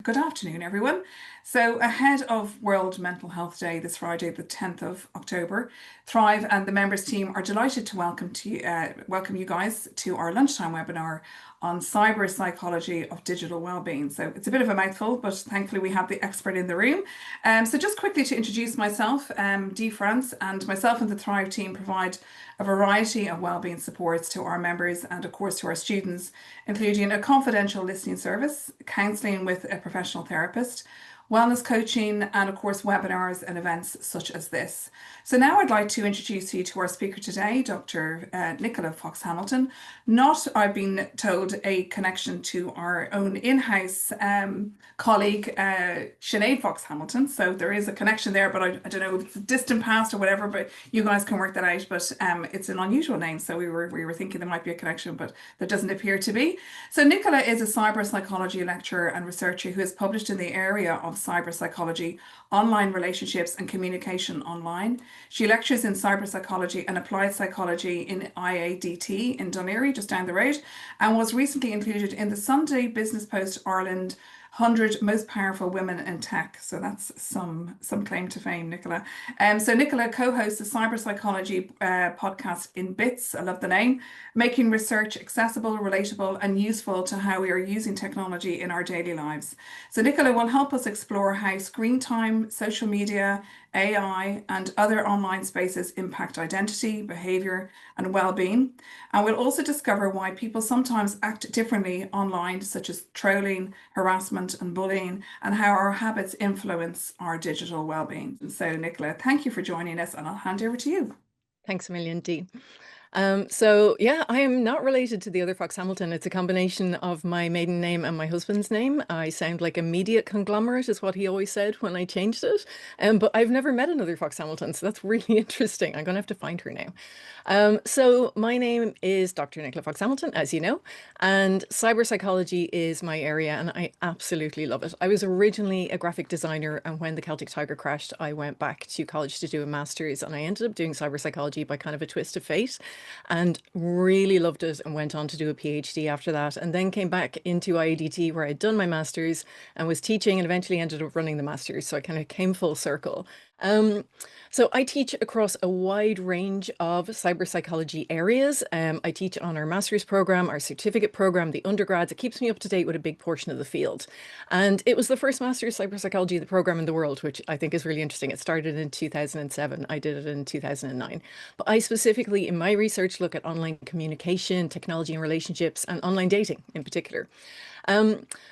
Good afternoon, everyone. So, ahead of World Mental Health Day this Friday, the 10th of October, Thrive and the members team are delighted to welcome you guys to our lunchtime webinar on cyber psychology of digital well-being. So it's a bit of a mouthful, but thankfully we have the expert in the room. So just quickly to introduce myself, Dee France, and myself and the Thrive team provide a variety of wellbeing supports to our members and of course to our students, including a confidential listening service, counselling with a professional therapist, wellness coaching, and of course webinars and events such as this. So now I'd like to introduce you to our speaker today, Dr. Nicola Fox-Hamilton. Not, I've been told, a connection to our own in-house colleague, Sinead Fox-Hamilton. So there is a connection there, but I don't know if it's a distant past or whatever, but you guys can work that out. But it's an unusual name, so we were thinking there might be a connection, but there doesn't appear to be. So Nicola is a cyber psychology lecturer and researcher who has published in the area of cyber psychology, online relationships and communication online. She lectures in cyber psychology and applied psychology in IADT in Dún Laoghaire, just down the road, and was recently included in the Sunday Business Post Ireland 100 Most Powerful Women in Tech. So that's some claim to fame, Nicola. So Nicola co-hosts the Cyber Psychology podcast In Bits, I love the name, making research accessible, relatable and useful to how we are using technology in our daily lives. So Nicola will help us explore how screen time, social media, AI and other online spaces impact identity, behaviour and well-being. And we'll also discover why people sometimes act differently online, such as trolling, harassment and bullying, and how our habits influence our digital well-being. So Nicola, thank you for joining us and I'll hand over to you. Thanks a million, Dee. So yeah, I am not related to the other Fox Hamilton. It's a combination of my maiden name and my husband's name. I sound like a media conglomerate is what he always said when I changed it. But I've never met another Fox Hamilton, so that's really interesting. I'm going to have to find her now. So my name is Dr. Nicola Fox-Hamilton, as you know, and cyber psychology is my area and I absolutely love it. I was originally a graphic designer, and when the Celtic Tiger crashed, I went back to college to do a master's and I ended up doing cyber psychology by kind of a twist of fate and really loved it and went on to do a PhD after that, and then came back into IADT where I'd done my master's and was teaching and eventually ended up running the master's. So I kind of came full circle. So I teach across a wide range of cyber psychology areas. I teach on our master's program, our certificate program, the undergrads. It keeps me up to date with a big portion of the field. And it was the first master's cyber psychology program in the world, which I think is really interesting. It started in 2007. I did it in 2009. But I specifically, in my research, look at online communication, technology and relationships, and online dating in particular.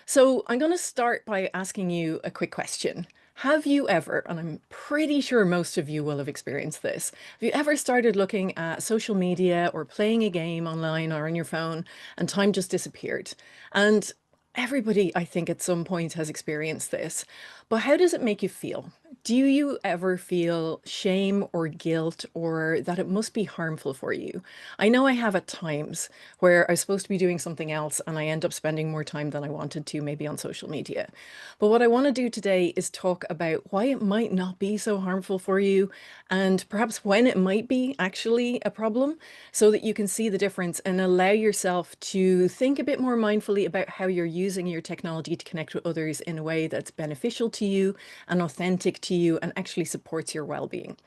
So I'm going to start by asking you a quick question. Have you ever, and I'm pretty sure most of you will have experienced this, have you ever started looking at social media or playing a game online or on your phone and time just disappeared? And everybody, I think, at some point has experienced this. But how does it make you feel? Do you ever feel shame or guilt or that it must be harmful for you? I know I have at times where I'm supposed to be doing something else and I end up spending more time than I wanted to, maybe on social media. But what I want to do today is talk about why it might not be so harmful for you and perhaps when it might be actually a problem, so that you can see the difference and allow yourself to think a bit more mindfully about how you're using your technology to connect with others in a way that's beneficial to you and authentic to you and actually supports your well-being.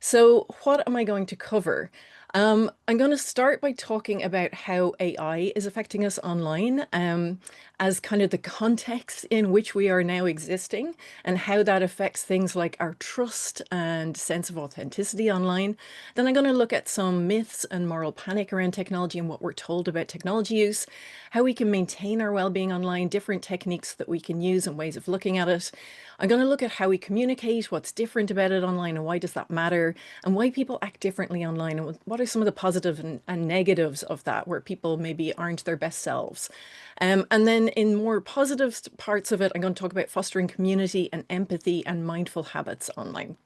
So what am I going to cover? I'm going to start by talking about how AI is affecting us online, as kind of the context in which we are now existing and how that affects things like our trust and sense of authenticity online. Then I'm going to look at some myths and moral panic around technology and what we're told about technology use, how we can maintain our well-being online, different techniques that we can use and ways of looking at it. I'm going to look at how we communicate, what's different about it online and why does that matter, and why people act differently online, and what are some of the positives and negatives of that, where people maybe aren't their best selves. And then in more positive parts of it, I'm going to talk about fostering community and empathy and mindful habits online.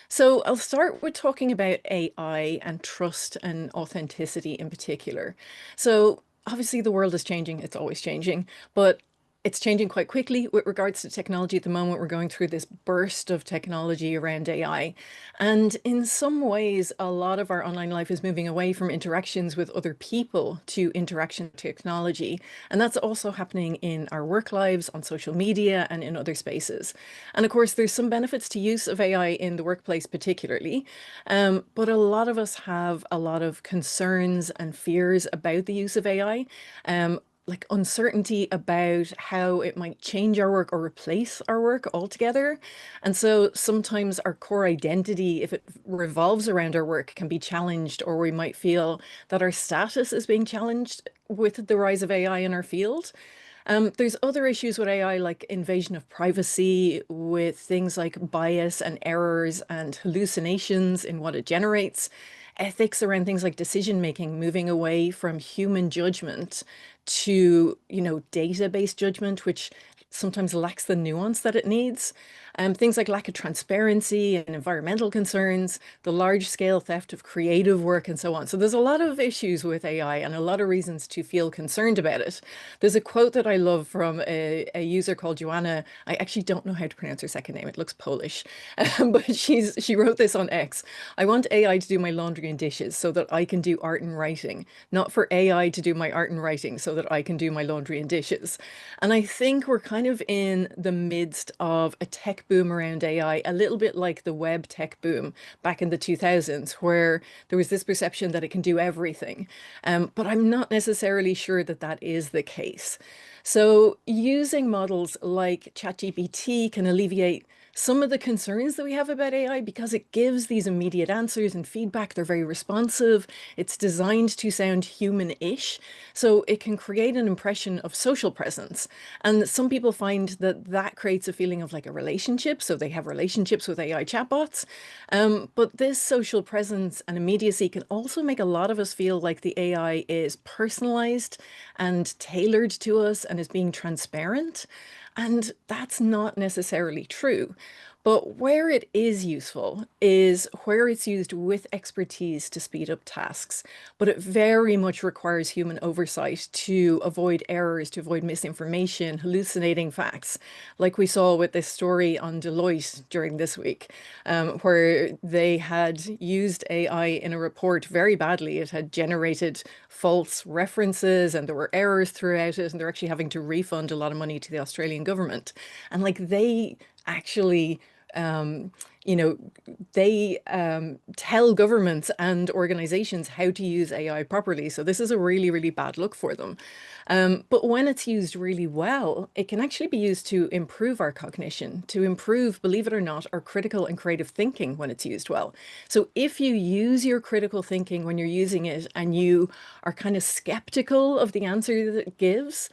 So I'll start with talking about AI and trust and authenticity in particular. So obviously the world is changing, it's always changing, but it's changing quite quickly with regards to technology at the moment. We're going through this burst of technology around AI. And in some ways, a lot of our online life is moving away from interactions with other people to interaction with technology. And that's also happening in our work lives, on social media, and in other spaces. And of course, there's some benefits to use of AI in the workplace, particularly. But a lot of us have a lot of concerns and fears about the use of AI. Like uncertainty about how it might change our work or replace our work altogether. And so sometimes our core identity, if it revolves around our work, can be challenged, or we might feel that our status is being challenged with the rise of AI in our field. There's other issues with AI, like invasion of privacy, with things like bias and errors and hallucinations in what it generates, ethics around things like decision making, moving away from human judgment to, data-based judgment, which sometimes lacks the nuance that it needs. Things like lack of transparency and environmental concerns, the large-scale theft of creative work, and so on. So there's a lot of issues with AI and a lot of reasons to feel concerned about it. There's a quote that I love from a user called Joanna. I actually don't know how to pronounce her second name. It looks Polish, but she wrote this on X. I want AI to do my laundry and dishes so that I can do art and writing, not for AI to do my art and writing so that I can do my laundry and dishes. And I think we're kind of in the midst of a tech boom around AI, a little bit like the web tech boom back in the 2000s, where there was this perception that it can do everything. But I'm not necessarily sure that that is the case. So using models like ChatGPT can alleviate some of the concerns that we have about AI because it gives these immediate answers and feedback. They're very responsive. It's designed to sound human-ish, so it can create an impression of social presence. And some people find that that creates a feeling of like a relationship, so they have relationships with AI chatbots. But this social presence and immediacy can also make a lot of us feel like the AI is personalized and tailored to us and is being transparent. And that's not necessarily true. But where it is useful is where it's used with expertise to speed up tasks. But it very much requires human oversight to avoid errors, to avoid misinformation, hallucinating facts, like we saw with this story on Deloitte during this week, where they had used AI in a report very badly. It had generated false references and there were errors throughout it, and they're actually having to refund a lot of money to the Australian government. And like they actually um, you know, they tell governments and organizations how to use AI properly. So this is a really, really bad look for them. But when it's used really well, it can actually be used to improve our cognition, to improve, believe it or not, our critical and creative thinking when it's used well. So if you use your critical thinking when you're using it and you are kind of skeptical of the answer that it gives,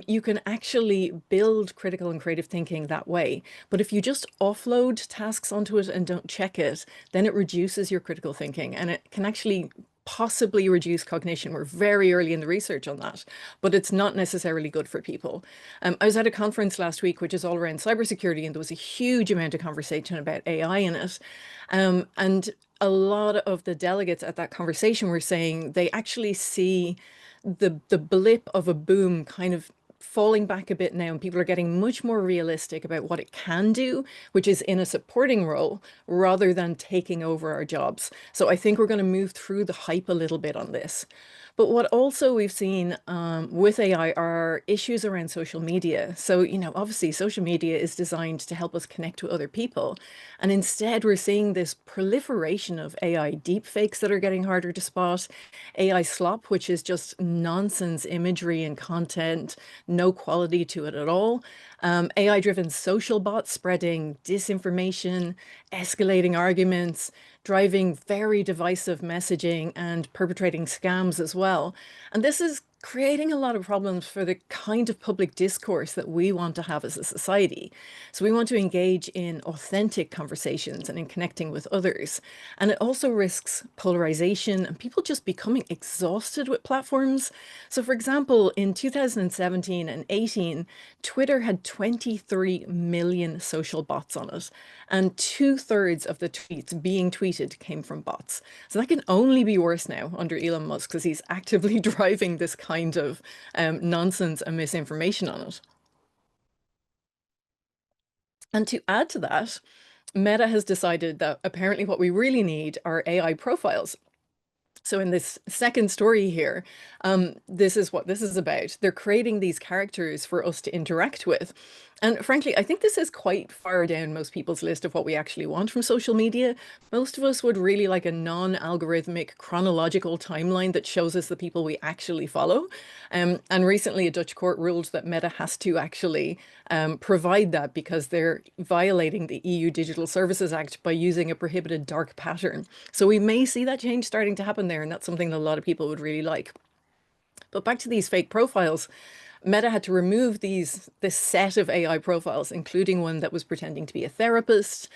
you can actually build critical and creative thinking that way. But if you just offload tasks onto it and don't check it, then it reduces your critical thinking and it can actually possibly reduce cognition. We're very early in the research on that, but it's not necessarily good for people. I was at a conference last week, which is all around cybersecurity, and there was a huge amount of conversation about AI in it. And a lot of the delegates at that conversation were saying they actually see the blip of a boom kind of falling back a bit now, and people are getting much more realistic about what it can do, which is in a supporting role rather than taking over our jobs. So I think we're going to move through the hype a little bit on this. But what also we've seen with AI are issues around social media. So, obviously social media is designed to help us connect with other people. And instead we're seeing this proliferation of AI deepfakes that are getting harder to spot, AI slop, which is just nonsense imagery and content, no quality to it at all. AI-driven social bots spreading disinformation, escalating arguments, driving very divisive messaging and perpetrating scams as well. And this is creating a lot of problems for the kind of public discourse that we want to have as a society. So we want to engage in authentic conversations and in connecting with others. And it also risks polarization and people just becoming exhausted with platforms. So for example, in 2017 and 18, Twitter had 23 million social bots on it, and 2/3 of the tweets being tweeted came from bots. So that can only be worse now under Elon Musk because he's actively driving this kind of nonsense and misinformation on it. And to add to that, Meta has decided that apparently what we really need are AI profiles. So in this second story here, this is what this is about. They're creating these characters for us to interact with. And frankly, I think this is quite far down most people's list of what we actually want from social media. Most of us would really like a non-algorithmic chronological timeline that shows us the people we actually follow. And recently a Dutch court ruled that Meta has to actually provide that because they're violating the EU Digital Services Act by using a prohibited dark pattern. So we may see that change starting to happen there, and that's something that a lot of people would really like. But back to these fake profiles, Meta had to remove this set of AI profiles, including one that was pretending to be a therapist,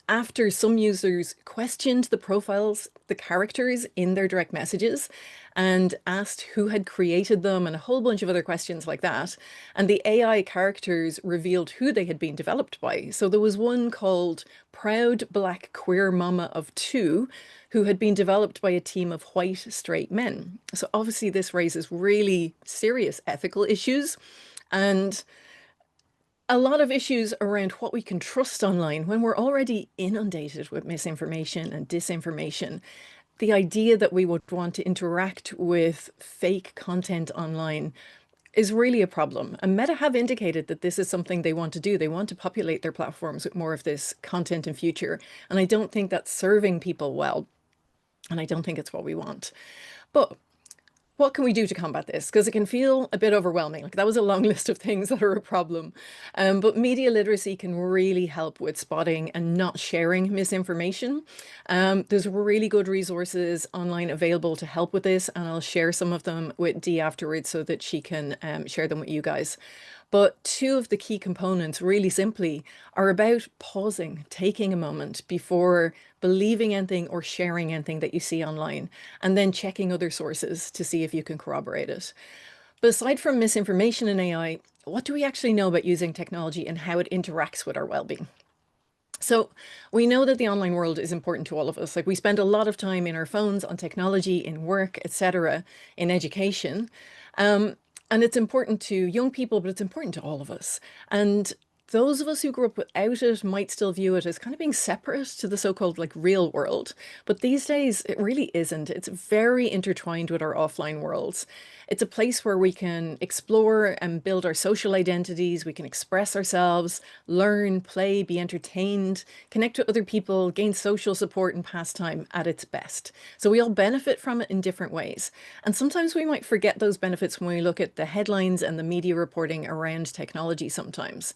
after some users questioned the profiles, the characters in their direct messages, and asked who had created them and a whole bunch of other questions like that. And the AI characters revealed who they had been developed by. So there was one called Proud Black Queer Mama of Two, who had been developed by a team of white straight men. So obviously this raises really serious ethical issues and a lot of issues around what we can trust online when we're already inundated with misinformation and disinformation. The idea that we would want to interact with fake content online is really a problem. And Meta have indicated that this is something they want to do. They want to populate their platforms with more of this content in future. And I don't think that's serving people well. And I don't think it's what we want. But what can we do to combat this? Because it can feel a bit overwhelming. Like that was a long list of things that are a problem. But media literacy can really help with spotting and not sharing misinformation. There's really good resources online available to help with this, and I'll share some of them with Dee afterwards so that she can share them with you guys. But two of the key components, really simply, are about pausing, taking a moment before believing anything or sharing anything that you see online, and then checking other sources to see if you can corroborate it. But aside from misinformation in AI, what do we actually know about using technology and how it interacts with our well-being? So we know that the online world is important to all of us. Like we spend a lot of time in our phones, on technology, in work, etc., in education. And it's important to young people, but it's important to all of us. And those of us who grew up without it might still view it as kind of being separate to the so-called like real world. But these days, it really isn't. It's very intertwined with our offline worlds. It's a place where we can explore and build our social identities. We can express ourselves, learn, play, be entertained, connect with other people, gain social support and pastime at its best. So we all benefit from it in different ways. And sometimes we might forget those benefits when we look at the headlines and the media reporting around technology sometimes.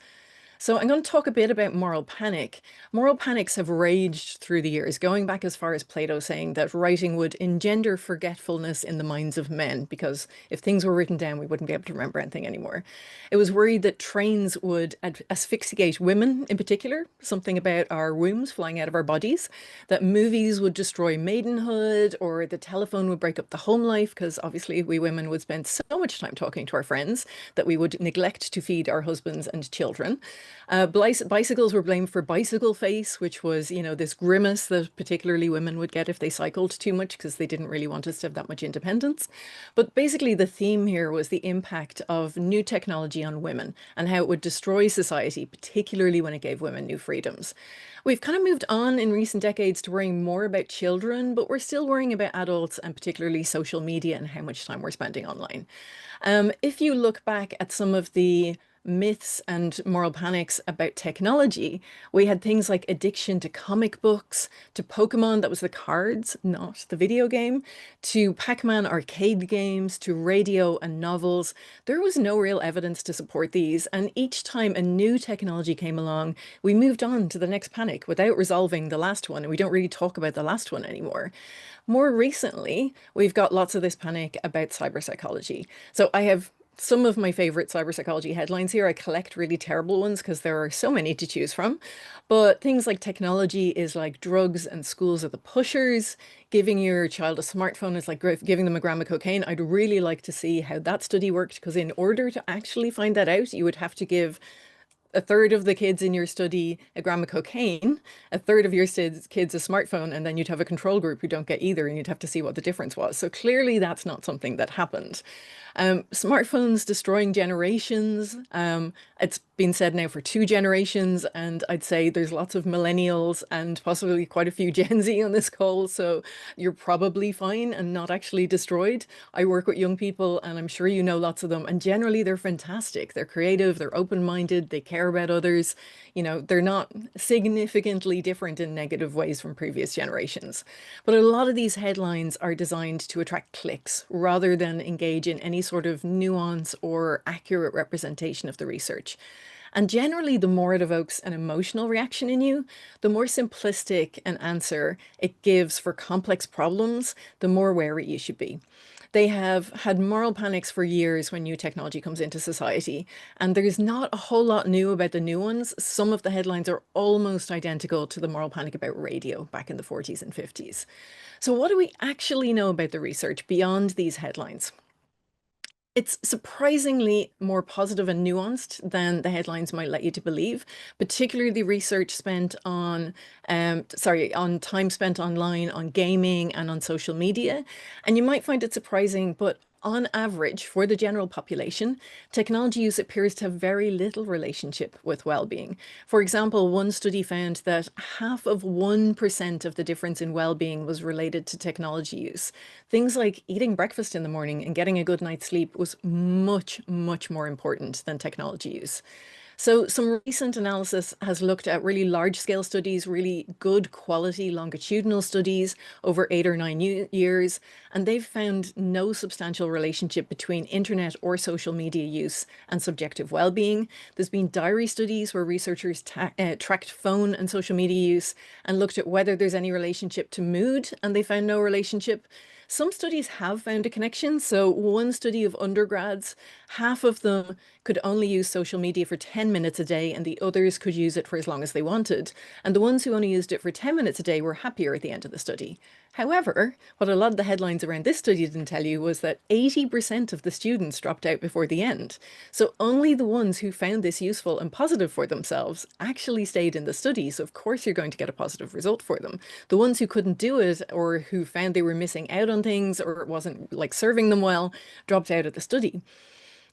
So I'm going to talk a bit about moral panic. Moral panics have raged through the years, going back as far as Plato saying that writing would engender forgetfulness in the minds of men, because if things were written down, we wouldn't be able to remember anything anymore. It was worried that trains would asphyxiate women in particular, something about our wombs flying out of our bodies, that movies would destroy maidenhood, or the telephone would break up the home life, because obviously we women would spend so much time talking to our friends that we would neglect to feed our husbands and children. Bicycles were blamed for bicycle face, which was, you know, this grimace that particularly women would get if they cycled too much because they didn't really want us to have that much independence. But basically the theme here was the impact of new technology on women and how it would destroy society, particularly when it gave women new freedoms. We've kind of moved on in recent decades to worrying more about children, but we're still worrying about adults and particularly social media and how much time we're spending online. If you look back at some of the myths and moral panics about technology, we had things like addiction to comic books, to Pokemon, that was the cards, not the video game, to Pac-Man arcade games, to radio and novels. There was no real evidence to support these, and each time a new technology came along, we moved on to the next panic without resolving the last one, and we don't really talk about the last one anymore. More recently, we've got lots of this panic about cyberpsychology. So I have some of my favorite cyberpsychology headlines here. I collect really terrible ones because there are so many to choose from. But things like technology is like drugs and schools are the pushers. Giving your child a smartphone is like giving them a gram of cocaine. I'd really like to see how that study worked, because in order to actually find that out, you would have to give a third of the kids in your study a gram of cocaine, a third of your kids a smartphone, and then you'd have a control group who don't get either, and you'd have to see what the difference was. So clearly that's not something that happened. Smartphones destroying generations. It's been said now for 2 generations, and I'd say there's lots of millennials and possibly quite a few Gen Z on this call, so you're probably fine and not actually destroyed. I work with young people, and I'm sure you know lots of them, and generally they're fantastic. They're creative, they're open-minded, they care about others. They're not significantly different in negative ways from previous generations. But a lot of these headlines are designed to attract clicks rather than engage in any sort of nuance or accurate representation of the research. And generally, the more it evokes an emotional reaction in you, the more simplistic an answer it gives for complex problems, the more wary you should be. They have had moral panics for years when new technology comes into society, and there's not a whole lot new about the new ones. Some of the headlines are almost identical to the moral panic about radio back in the 40s and 50s. So what do we actually know about the research beyond these headlines? It's surprisingly more positive and nuanced than the headlines might let you to believe, particularly the research spent on time spent online, on gaming, and on social media. And you might find it surprising, but on average, for the general population, technology use appears to have very little relationship with well-being. For example, one study found that half of 1% of the difference in well-being was related to technology use. Things like eating breakfast in the morning and getting a good night's sleep was much, much more important than technology use. So some recent analysis has looked at really large scale studies, really good quality longitudinal studies over 8 or 9 years, and they've found no substantial relationship between internet or social media use and subjective well-being. There's been diary studies where researchers tracked phone and social media use and looked at whether there's any relationship to mood, and they found no relationship. Some studies have found a connection. So one study of undergrads, half of them could only use social media for 10 minutes a day, and the others could use it for as long as they wanted. And the ones who only used it for 10 minutes a day were happier at the end of the study. However, what a lot of the headlines around this study didn't tell you was that 80% of the students dropped out before the end. So only the ones who found this useful and positive for themselves actually stayed in the study. So of course you're going to get a positive result for them. The ones who couldn't do it or who found they were missing out on things or it wasn't like serving them well dropped out of the study.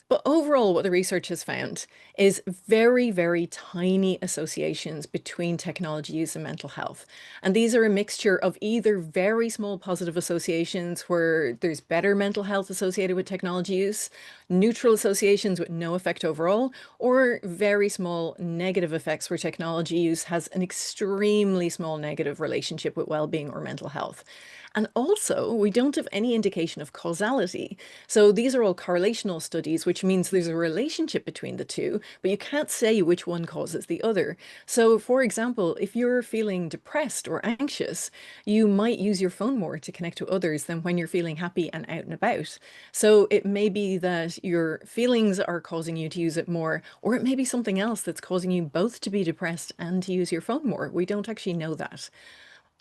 But overall, what the research has found is very, very tiny associations between technology use and mental health. And these are a mixture of either very small positive associations where there's better mental health associated with technology use, neutral associations with no effect overall, or very small negative effects where technology use has an extremely small negative relationship with well-being or mental health. And also, we don't have any indication of causality. So these are all correlational studies, which means there's a relationship between the two, but you can't say which one causes the other. So for example, if you're feeling depressed or anxious, you might use your phone more to connect to others than when you're feeling happy and out and about. So it may be that your feelings are causing you to use it more, or it may be something else that's causing you both to be depressed and to use your phone more. We don't actually know that.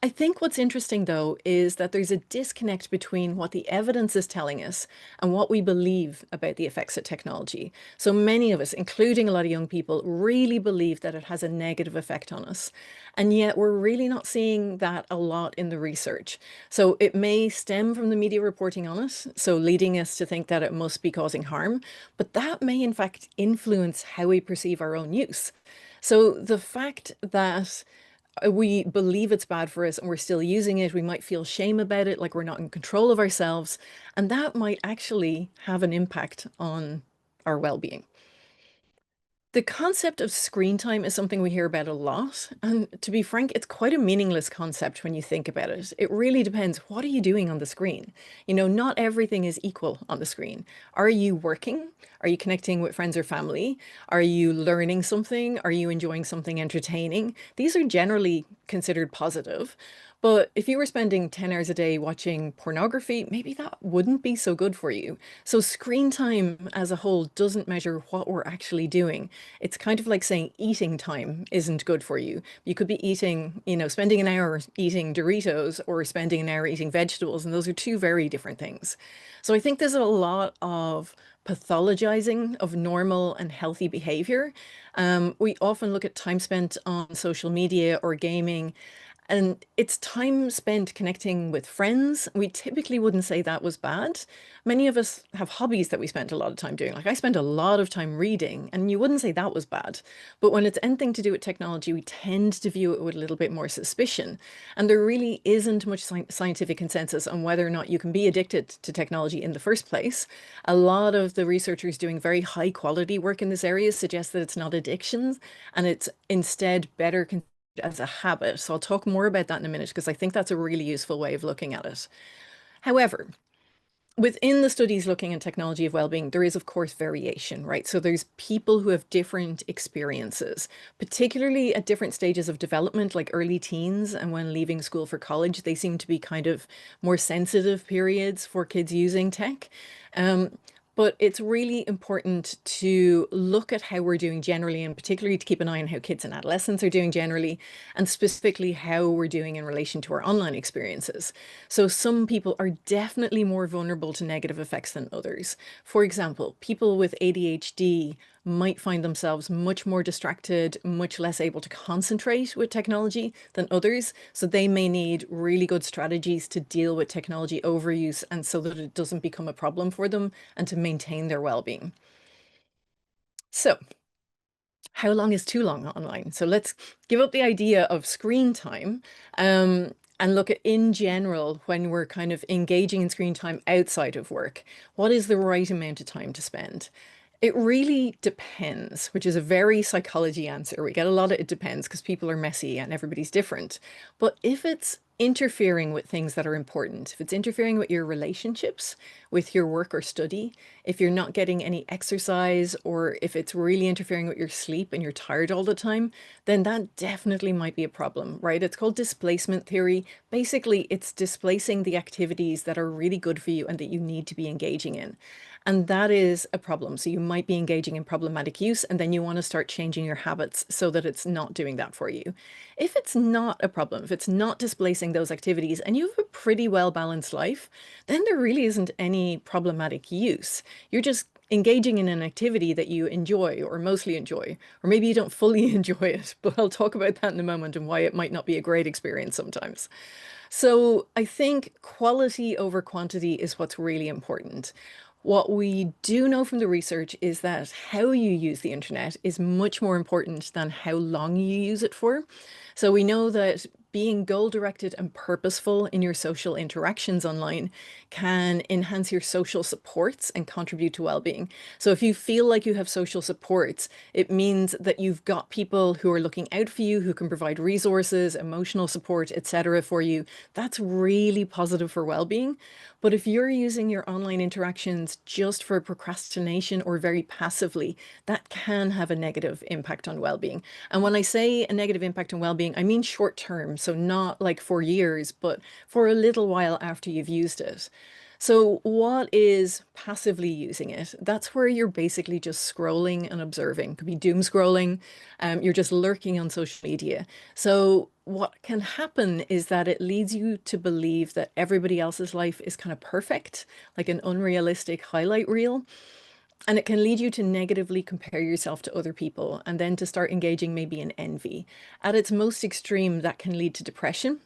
I think what's interesting, though, is that there's a disconnect between what the evidence is telling us and what we believe about the effects of technology. So many of us, including a lot of young people, really believe that it has a negative effect on us. And yet we're really not seeing that a lot in the research. So it may stem from the media reporting on it, so leading us to think that it must be causing harm, but that may in fact influence how we perceive our own use. So the fact that we believe it's bad for us and we're still using it, we might feel shame about it, like we're not in control of ourselves, and that might actually have an impact on our well-being. The concept of screen time is something we hear about a lot. And to be frank, it's quite a meaningless concept when you think about it. It really depends. What are you doing on the screen? Not everything is equal on the screen. Are you working? Are you connecting with friends or family? Are you learning something? Are you enjoying something entertaining? These are generally considered positive. But if you were spending 10 hours a day watching pornography, maybe that wouldn't be so good for you. So screen time as a whole doesn't measure what we're actually doing. It's kind of like saying eating time isn't good for you. You could be eating, spending an hour eating Doritos or spending an hour eating vegetables, and those are two very different things. So I think there's a lot of pathologizing of normal and healthy behavior. We often look at time spent on social media or gaming And it's time spent connecting with friends. We typically wouldn't say that was bad. Many of us have hobbies that we spend a lot of time doing. Like I spend a lot of time reading, and you wouldn't say that was bad. But when it's anything to do with technology, we tend to view it with a little bit more suspicion. And there really isn't much scientific consensus on whether or not you can be addicted to technology in the first place. A lot of the researchers doing very high quality work in this area suggest that it's not addictions and it's instead better as a habit. So I'll talk more about that in a minute because I think that's a really useful way of looking at it. However, within the studies looking at technology of well-being, there is, of course, variation, right? So there's people who have different experiences, particularly at different stages of development, like early teens and when leaving school for college, they seem to be kind of more sensitive periods for kids using tech. Um, but it's really important to look at how we're doing generally, and particularly to keep an eye on how kids and adolescents are doing generally, and specifically how we're doing in relation to our online experiences. So some people are definitely more vulnerable to negative effects than others. For example, people with ADHD might find themselves much more distracted, much less able to concentrate with technology than others. So they may need really good strategies to deal with technology overuse and so that it doesn't become a problem for them and to maintain their well-being. So how long is too long online? So let's give up the idea of screen time and look at in general when we're kind of engaging in screen time outside of work. What is the right amount of time to spend? It really depends, which is a very psychology answer. We get a lot of it depends because people are messy and everybody's different. But if it's interfering with things that are important, if it's interfering with your relationships, with your work or study, if you're not getting any exercise, or if it's really interfering with your sleep and you're tired all the time, then that definitely might be a problem, right? It's called displacement theory. Basically, it's displacing the activities that are really good for you and that you need to be engaging in. And that is a problem. So you might be engaging in problematic use, and then you want to start changing your habits so that it's not doing that for you. If it's not a problem, if it's not displacing those activities and you have a pretty well balanced life, then there really isn't any problematic use. You're just engaging in an activity that you enjoy or mostly enjoy, or maybe you don't fully enjoy it, but I'll talk about that in a moment and why it might not be a great experience sometimes. So I think quality over quantity is what's really important. What we do know from the research is that how you use the internet is much more important than how long you use it for. So we know that being goal-directed and purposeful in your social interactions online can enhance your social supports and contribute to well-being. So if you feel like you have social supports, it means that you've got people who are looking out for you, who can provide resources, emotional support, etc. for you. That's really positive for well-being. But if you're using your online interactions just for procrastination or very passively, that can have a negative impact on well-being. And when I say a negative impact on well-being, I mean short term. So not like for years, but for a little while after you've used it. So what is passively using it? That's where you're basically just scrolling and observing. Could be doom scrolling. You're just lurking on social media. So what can happen is that it leads you to believe that everybody else's life is kind of perfect, like an unrealistic highlight reel. And it can lead you to negatively compare yourself to other people and then to start engaging maybe in envy. At its most extreme, that can lead to depression.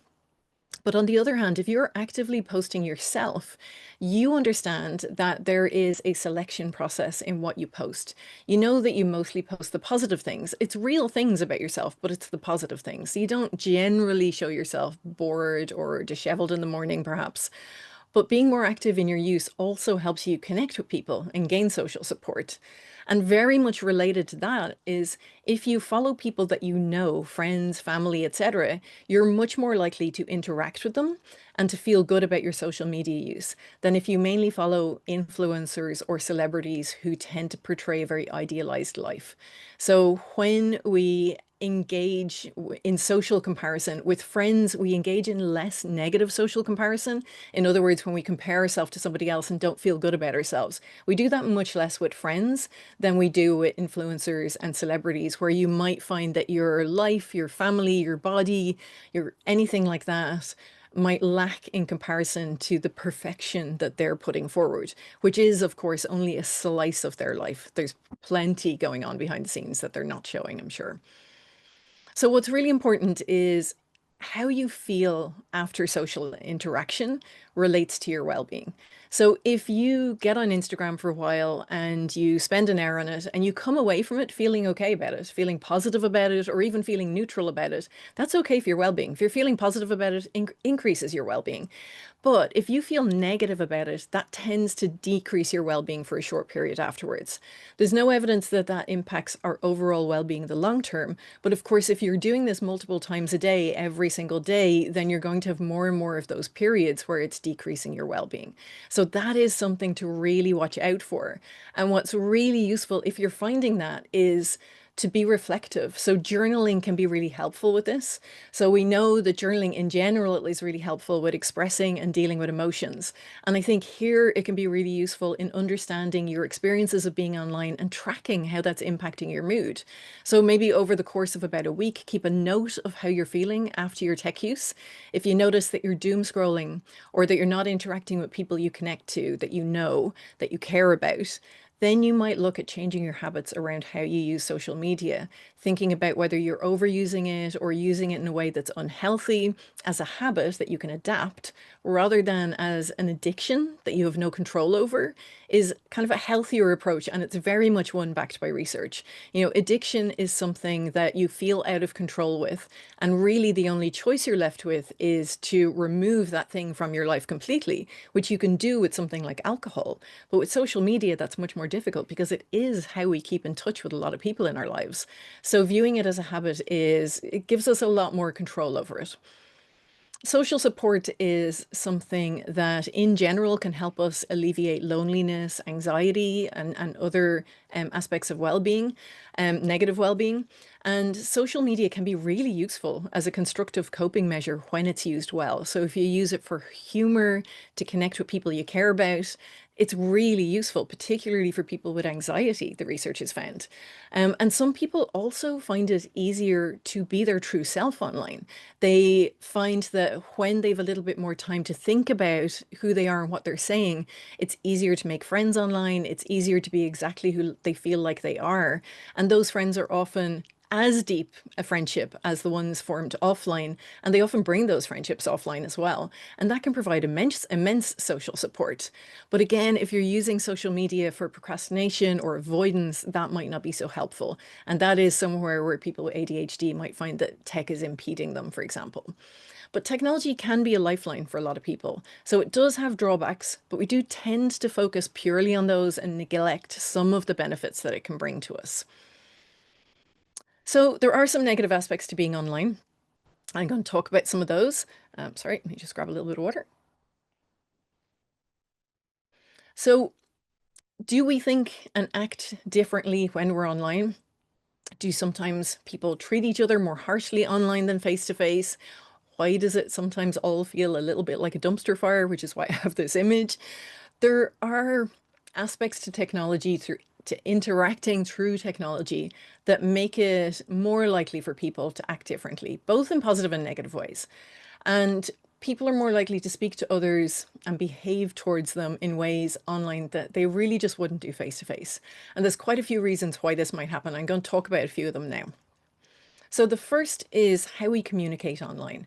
But on the other hand, if you're actively posting yourself, you understand that there is a selection process in what you post. You know that you mostly post the positive things. It's real things about yourself, but it's the positive things. So you don't generally show yourself bored or disheveled in the morning, perhaps. But being more active in your use also helps you connect with people and gain social support. And very much related to that is if you follow people that you know, friends, family, etc., you're much more likely to interact with them and to feel good about your social media use than if you mainly follow influencers or celebrities who tend to portray a very idealized life. So when we engage in social comparison with friends, we engage in less negative social comparison. In other words, when we compare ourselves to somebody else and don't feel good about ourselves, we do that much less with friends than we do with influencers and celebrities, where you might find that your life, your family, your body, your anything like that might lack in comparison to the perfection that they're putting forward, which is, of course, only a slice of their life. There's plenty going on behind the scenes that they're not showing, I'm sure. So what's really important is how you feel after social interaction relates to your well-being. So if you get on Instagram for a while and you spend an hour on it and you come away from it feeling okay about it, feeling positive about it, or even feeling neutral about it, that's okay for your well-being. If you're feeling positive about it, increases your well-being. But if you feel negative about it, that tends to decrease your well-being for a short period afterwards. There's no evidence that that impacts our overall well-being in the long term. But of course, if you're doing this multiple times a day, every single day, then you're going to have more and more of those periods where it's decreasing your well-being. So that is something to really watch out for. And what's really useful if you're finding that is to be reflective. So journaling can be really helpful with this. So we know that journaling in general is really helpful with expressing and dealing with emotions. And I think here it can be really useful in understanding your experiences of being online and tracking how that's impacting your mood. So maybe over the course of about a week, keep a note of how you're feeling after your tech use. If you notice that you're doom scrolling or that you're not interacting with people you connect to, that you know, that you care about, then you might look at changing your habits around how you use social media, thinking about whether you're overusing it or using it in a way that's unhealthy as a habit that you can adapt rather than as an addiction that you have no control over is kind of a healthier approach. And it's very much one backed by research. You know, addiction is something that you feel out of control with. And really the only choice you're left with is to remove that thing from your life completely, which you can do with something like alcohol. But with social media, that's much more difficult because it is how we keep in touch with a lot of people in our lives. So viewing it as a habit it gives us a lot more control over it. Social support is something that in general can help us alleviate loneliness, anxiety, and other aspects of well-being, negative well-being. And social media can be really useful as a constructive coping measure when it's used well. So if you use it for humor, to connect with people you care about, it's really useful, particularly for people with anxiety, the research has found. And some people also find it easier to be their true self online. They find that when they've a little bit more time to think about who they are and what they're saying, it's easier to make friends online. It's easier to be exactly who they feel like they are. And those friends are often as deep a friendship as the ones formed offline, and they often bring those friendships offline as well. And that can provide immense social support. But again, if you're using social media for procrastination or avoidance, that might not be so helpful. And that is somewhere where people with ADHD might find that tech is impeding them, for example. But technology can be a lifeline for a lot of people. So it does have drawbacks, but we do tend to focus purely on those and neglect some of the benefits that it can bring to us. So there are some negative aspects to being online. I'm going to talk about some of those. Sorry, let me just grab a little bit of water. So do we think and act differently when we're online? Do sometimes people treat each other more harshly online than face to face? Why does it sometimes all feel a little bit like a dumpster fire, which is why I have this image? There are aspects to technology to interacting through technology that make it more likely for people to act differently, both in positive and negative ways. And people are more likely to speak to others and behave towards them in ways online that they really just wouldn't do face to face. And there's quite a few reasons why this might happen. I'm going to talk about a few of them now. So the first is how we communicate online.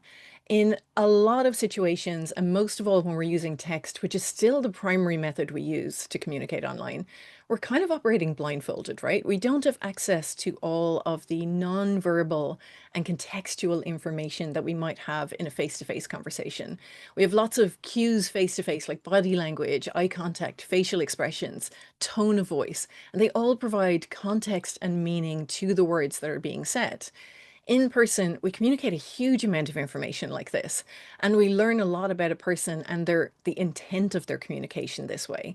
In a lot of situations, and most of all when we're using text, which is still the primary method we use to communicate online, we're kind of operating blindfolded, right? We don't have access to all of the non-verbal and contextual information that we might have in a face-to-face conversation. We have lots of cues face-to-face, like body language, eye contact, facial expressions, tone of voice, and they all provide context and meaning to the words that are being said. In person, we communicate a huge amount of information like this, and we learn a lot about a person and the intent of their communication this way.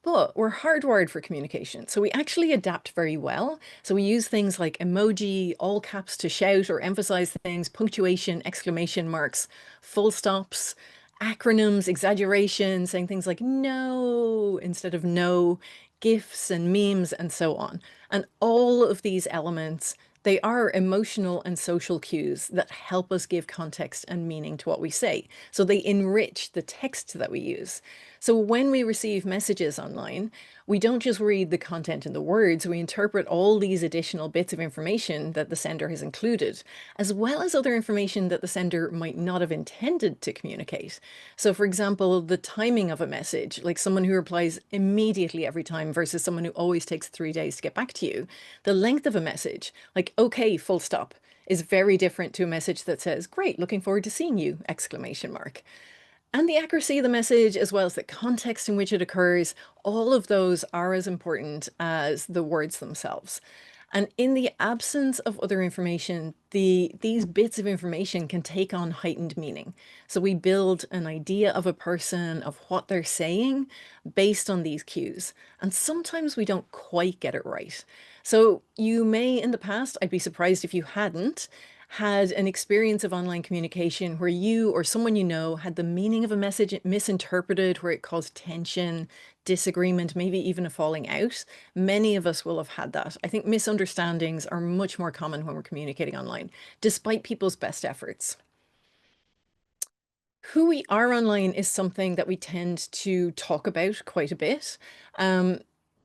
But we're hardwired for communication, so we actually adapt very well. So we use things like emoji, all caps to shout or emphasize things, punctuation, exclamation marks, full stops, acronyms, exaggeration, saying things like no instead of no, GIFs and memes, and so on. And all of these elements, they are emotional and social cues that help us give context and meaning to what we say. So they enrich the text that we use. So when we receive messages online, we don't just read the content and the words, we interpret all these additional bits of information that the sender has included, as well as other information that the sender might not have intended to communicate. So for example, the timing of a message, like someone who replies immediately every time versus someone who always takes 3 days to get back to you. The length of a message, like okay, full stop, is very different to a message that says, great, looking forward to seeing you, exclamation mark. And the accuracy of the message, as well as the context in which it occurs, all of those are as important as the words themselves. And in the absence of other information, these bits of information can take on heightened meaning. So we build an idea of a person, of what they're saying, based on these cues. And sometimes we don't quite get it right. So you may, in the past, I'd be surprised if you hadn't, had an experience of online communication where you or someone you know had the meaning of a message misinterpreted, where it caused tension, disagreement, maybe even a falling out. Many of us will have had that. I think misunderstandings are much more common when we're communicating online, despite people's best efforts. Who we are online is something that we tend to talk about quite a bit. Um,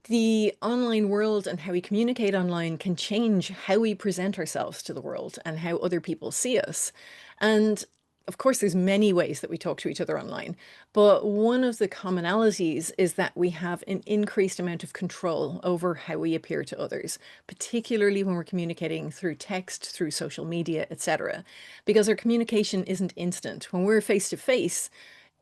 the online world and how we communicate online can change how we present ourselves to the world and how other people see us. And of course, there's many ways that we talk to each other online, but one of the commonalities is that we have an increased amount of control over how we appear to others, particularly when we're communicating through text, through social media, etc. Because our communication isn't instant. When we're face to face,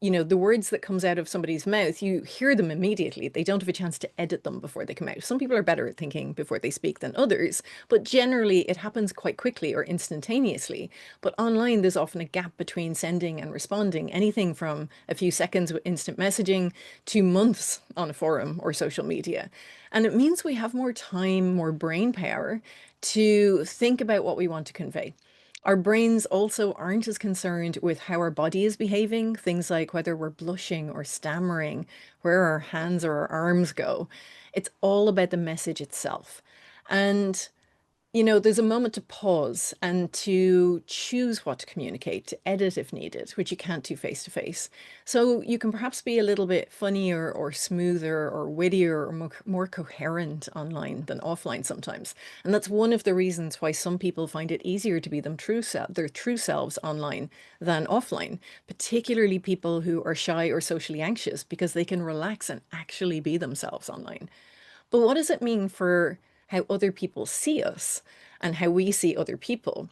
the words that comes out of somebody's mouth, you hear them immediately. They don't have a chance to edit them before they come out. Some people are better at thinking before they speak than others, but generally it happens quite quickly or instantaneously. But online, there's often a gap between sending and responding, anything from a few seconds with instant messaging to months on a forum or social media. And it means we have more time, more brain power to think about what we want to convey. Our brains also aren't as concerned with how our body is behaving, things like whether we're blushing or stammering, where our hands or our arms go. It's all about the message itself. And there's a moment to pause and to choose what to communicate, to edit if needed, which you can't do face to face. So you can perhaps be a little bit funnier or smoother or wittier or more coherent online than offline sometimes. And that's one of the reasons why some people find it easier to be their true selves online than offline, particularly people who are shy or socially anxious, because they can relax and actually be themselves online. But what does it mean for how other people see us and how we see other people?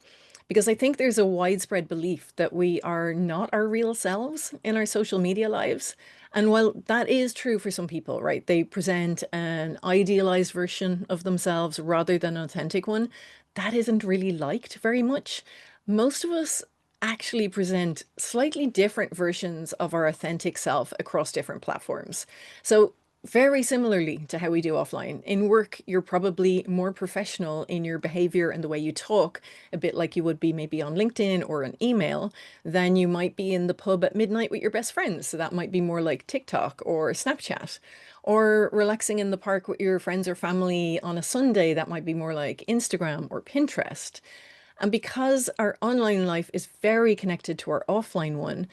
Because I think there's a widespread belief that we are not our real selves in our social media lives. And while that is true for some people, right, they present an idealized version of themselves rather than an authentic one, that isn't really liked very much. Most of us actually present slightly different versions of our authentic self across different platforms. So very similarly to how we do offline. In work, you're probably more professional in your behavior and the way you talk, a bit like you would be maybe on LinkedIn or an email, than you might be in the pub at midnight with your best friends. So that might be more like TikTok or Snapchat. Or relaxing in the park with your friends or family on a Sunday, that might be more like Instagram or Pinterest. And because our online life is very connected to our offline one,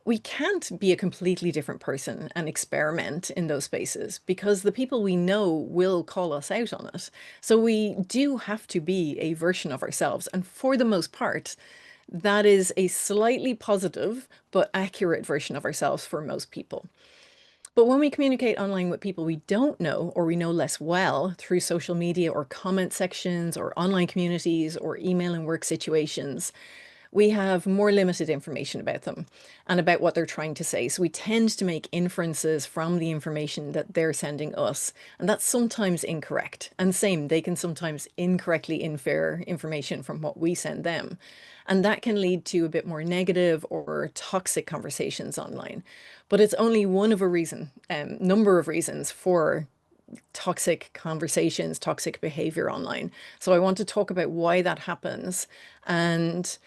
we can't be a completely different person and experiment in those spaces because the people we know will call us out on it. So we do have to be a version of ourselves. And for the most part, that is a slightly positive but accurate version of ourselves for most people. But when we communicate online with people we don't know or we know less well through social media or comment sections or online communities or email and work situations, we have more limited information about them and about what they're trying to say. So we tend to make inferences from the information that they're sending us. And that's sometimes incorrect. And same, they can sometimes incorrectly infer information from what we send them. And that can lead to a bit more negative or toxic conversations online. But it's only one of a number of reasons for toxic conversations, toxic behavior online. So I want to talk about why that happens and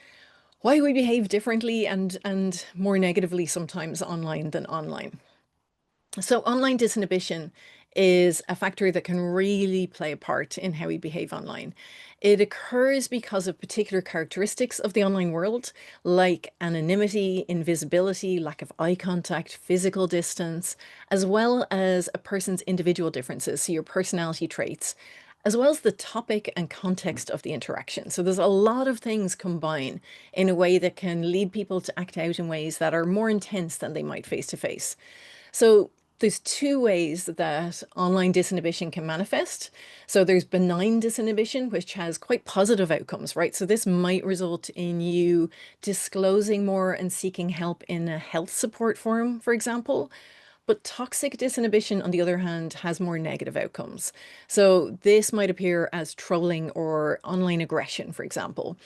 why we behave differently and more negatively sometimes online than online. So online disinhibition is a factor that can really play a part in how we behave online. It occurs because of particular characteristics of the online world, like anonymity, invisibility, lack of eye contact, physical distance, as well as a person's individual differences, so your personality traits, as well as the topic and context of the interaction. So there's a lot of things combine in a way that can lead people to act out in ways that are more intense than they might face to face. So there's two ways that online disinhibition can manifest. So there's benign disinhibition, which has quite positive outcomes, right? So this might result in you disclosing more and seeking help in a health support forum, for example. But toxic disinhibition, on the other hand, has more negative outcomes. So this might appear as trolling or online aggression, for example.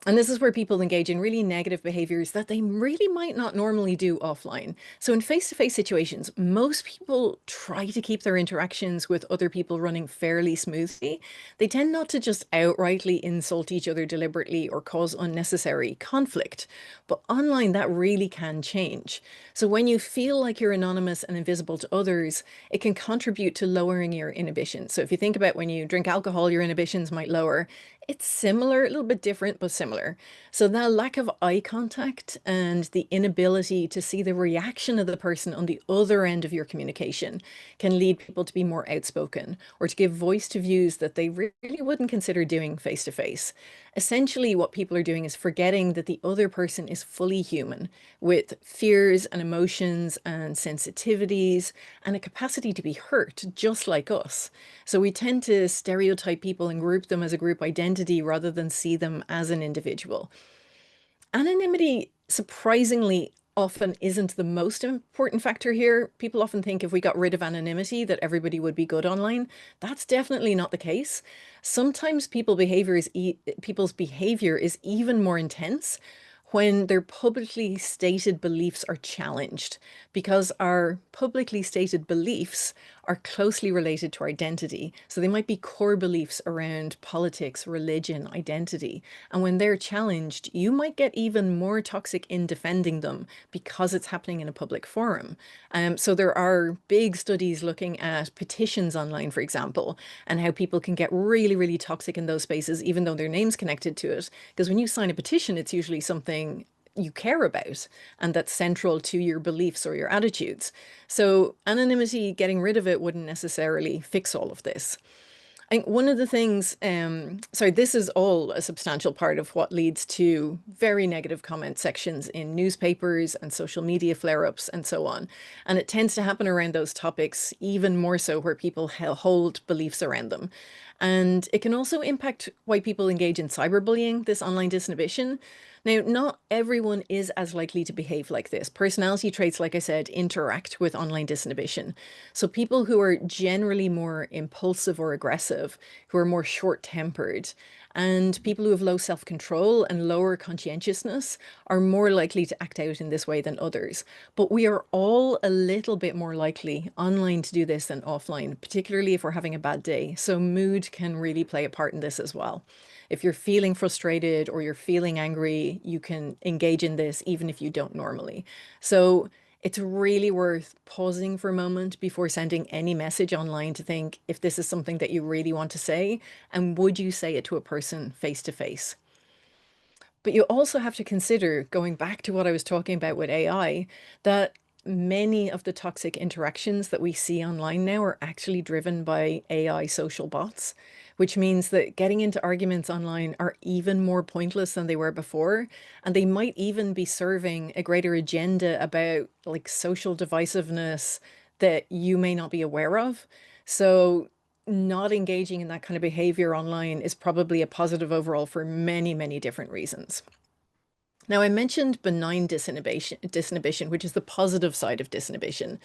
And this is where people engage in really negative behaviors that they really might not normally do offline. So in face-to-face situations, most people try to keep their interactions with other people running fairly smoothly. They tend not to just outrightly insult each other deliberately or cause unnecessary conflict. But online, that really can change. So when you feel like you're anonymous and invisible to others, it can contribute to lowering your inhibition. So if you think about when you drink alcohol, your inhibitions might lower. It's similar, a little bit different, but similar. So that lack of eye contact and the inability to see the reaction of the person on the other end of your communication can lead people to be more outspoken or to give voice to views that they really wouldn't consider doing face to face. Essentially, what people are doing is forgetting that the other person is fully human with fears and emotions and sensitivities and a capacity to be hurt just like us. So we tend to stereotype people and group them as a group identity rather than see them as an individual. Anonymity, surprisingly, often isn't the most important factor here. People often think if we got rid of anonymity that everybody would be good online. That's definitely not the case. Sometimes people's behavior is even more intense when their publicly stated beliefs are challenged, because our publicly stated beliefs are closely related to our identity. So they might be core beliefs around politics, religion, identity. And when they're challenged, you might get even more toxic in defending them because it's happening in a public forum. So there are big studies looking at petitions online, for example, and how people can get really, really toxic in those spaces, even though their name's connected to it. Because when you sign a petition, it's usually something you care about and that's central to your beliefs or your attitudes. So anonymity, getting rid of it wouldn't necessarily fix all of this. I think one of the things, sorry, this is all a substantial part of what leads to very negative comment sections in newspapers and social media flare-ups and so on. And it tends to happen around those topics, even more so where people hold beliefs around them. And it can also impact why people engage in cyberbullying, this online disinhibition. Now, not everyone is as likely to behave like this. Personality traits, like I said, interact with online disinhibition. So people who are generally more impulsive or aggressive, who are more short-tempered, and people who have low self-control and lower conscientiousness are more likely to act out in this way than others. But we are all a little bit more likely online to do this than offline, particularly if we're having a bad day. So mood can really play a part in this as well. If you're feeling frustrated or you're feeling angry, you can engage in this even if you don't normally. So it's really worth pausing for a moment before sending any message online to think if this is something that you really want to say, and would you say it to a person face to face? But you also have to consider, going back to what I was talking about with AI, that many of the toxic interactions that we see online now are actually driven by AI social bots, which means that getting into arguments online are even more pointless than they were before. And they might even be serving a greater agenda about like social divisiveness that you may not be aware of. So not engaging in that kind of behavior online is probably a positive overall for many, many different reasons. Now, I mentioned benign disinhibition, which is the positive side of disinhibition.